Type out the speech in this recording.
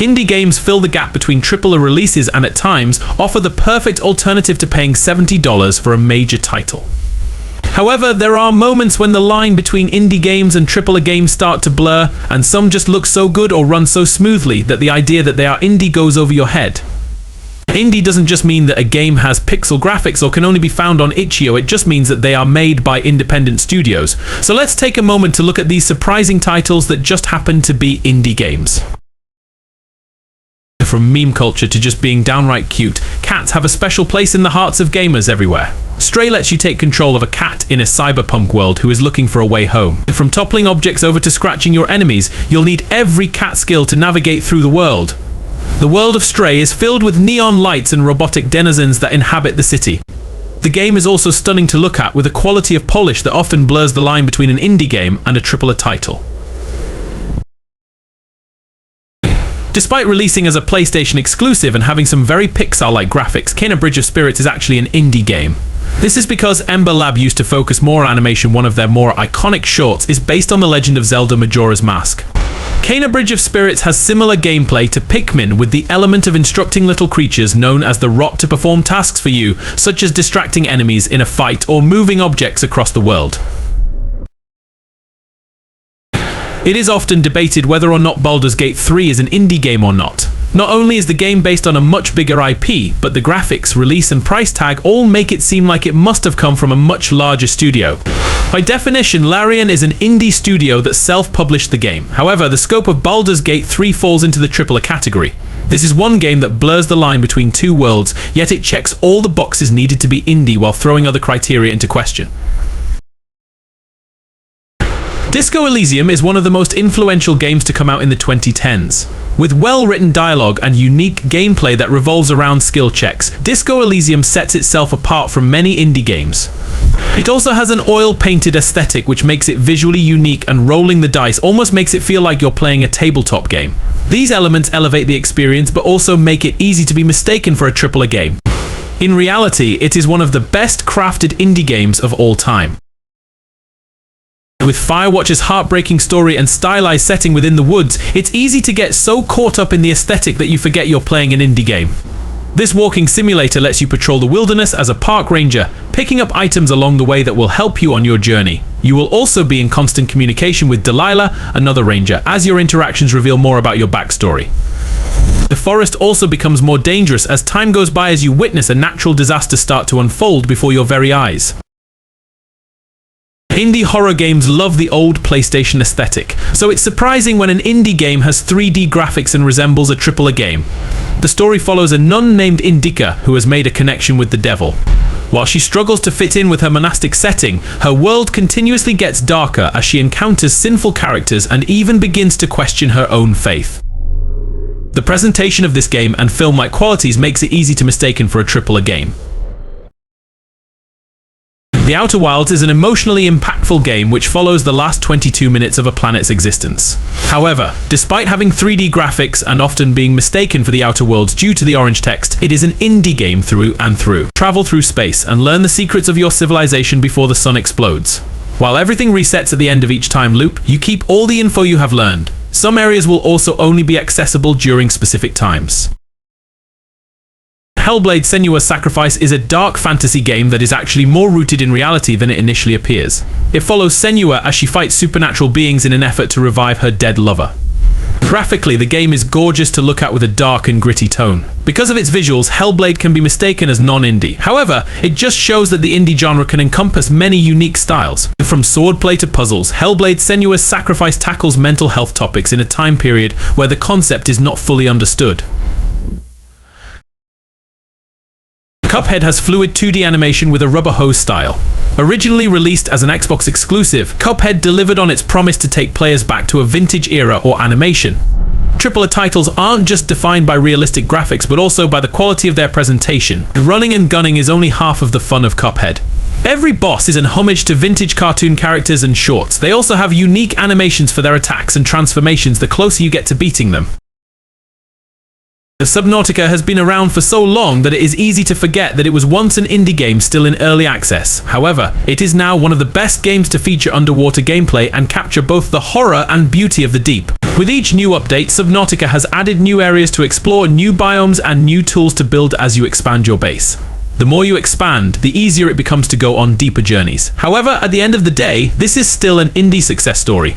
Indie games fill the gap between AAA releases and at times offer the perfect alternative to paying $70 for a major title. However, there are moments when the line between indie games and AAA games start to blur, and some just look so good or run so smoothly that the idea that they are indie goes over your head. Indie doesn't just mean that a game has pixel graphics or can only be found on itch.io, it just means that they are made by independent studios. So let's take a moment to look at these surprising titles that just happen to be indie games. From meme culture to just being downright cute, cats have a special place in the hearts of gamers everywhere. Stray lets you take control of a cat in a cyberpunk world who is looking for a way home. From toppling objects over to scratching your enemies, you'll need every cat skill to navigate through the world. The world of Stray is filled with neon lights and robotic denizens that inhabit the city. The game is also stunning to look at, with a quality of polish that often blurs the line between an indie game and a AAA title. Despite releasing as a PlayStation exclusive and having some very Pixar-like graphics, Kena Bridge of Spirits is actually an indie game. This is because Ember Lab used to focus more on animation. One of their more iconic shorts is based on The Legend of Zelda Majora's Mask. Kena Bridge of Spirits has similar gameplay to Pikmin, with the element of instructing little creatures known as the Rot to perform tasks for you, such as distracting enemies in a fight or moving objects across the world. It is often debated whether or not Baldur's Gate 3 is an indie game or not. Not only is the game based on a much bigger IP, but the graphics, release and price tag all make it seem like it must have come from a much larger studio. By definition, Larian is an indie studio that self-published the game. However, the scope of Baldur's Gate 3 falls into the AAA category. This is one game that blurs the line between two worlds, yet it checks all the boxes needed to be indie while throwing other criteria into question. Disco Elysium is one of the most influential games to come out in the 2010s. With well-written dialogue and unique gameplay that revolves around skill checks, Disco Elysium sets itself apart from many indie games. It also has an oil-painted aesthetic which makes it visually unique, and rolling the dice almost makes it feel like you're playing a tabletop game. These elements elevate the experience but also make it easy to be mistaken for a AAA game. In reality, it is one of the best crafted indie games of all time. With Firewatch's heartbreaking story and stylized setting within the woods, it's easy to get so caught up in the aesthetic that you forget you're playing an indie game. This walking simulator lets you patrol the wilderness as a park ranger, picking up items along the way that will help you on your journey. You will also be in constant communication with Delilah, another ranger, as your interactions reveal more about your backstory. The forest also becomes more dangerous as time goes by as you witness a natural disaster start to unfold before your very eyes. Indie horror games love the old PlayStation aesthetic, so it's surprising when an indie game has 3D graphics and resembles a AAA game. The story follows a nun named Indica who has made a connection with the devil. While she struggles to fit in with her monastic setting, her world continuously gets darker as she encounters sinful characters and even begins to question her own faith. The presentation of this game and film-like qualities makes it easy to mistaken for a AAA game. The Outer Wilds is an emotionally impactful game which follows the last 22 minutes of a planet's existence. However, despite having 3D graphics and often being mistaken for the Outer Worlds due to the orange text, it is an indie game through and through. Travel through space and learn the secrets of your civilization before the sun explodes. While everything resets at the end of each time loop, you keep all the info you have learned. Some areas will also only be accessible during specific times. Hellblade: Senua's Sacrifice is a dark fantasy game that is actually more rooted in reality than it initially appears. It follows Senua as she fights supernatural beings in an effort to revive her dead lover. Graphically, the game is gorgeous to look at with a dark and gritty tone. Because of its visuals, Hellblade can be mistaken as non-indie. However, it just shows that the indie genre can encompass many unique styles. From swordplay to puzzles, Hellblade: Senua's Sacrifice tackles mental health topics in a time period where the concept is not fully understood. Cuphead has fluid 2D animation with a rubber hose style. Originally released as an Xbox exclusive, Cuphead delivered on its promise to take players back to a vintage era or animation. AAA titles aren't just defined by realistic graphics but also by the quality of their presentation. Running and gunning is only half of the fun of Cuphead. Every boss is an homage to vintage cartoon characters and shorts. They also have unique animations for their attacks and transformations the closer you get to beating them. Subnautica has been around for so long that it is easy to forget that it was once an indie game still in early access. However, it is now one of the best games to feature underwater gameplay and capture both the horror and beauty of the deep. With each new update, Subnautica has added new areas to explore, new biomes, and new tools to build as you expand your base. The more you expand, the easier it becomes to go on deeper journeys. However, at the end of the day, this is still an indie success story.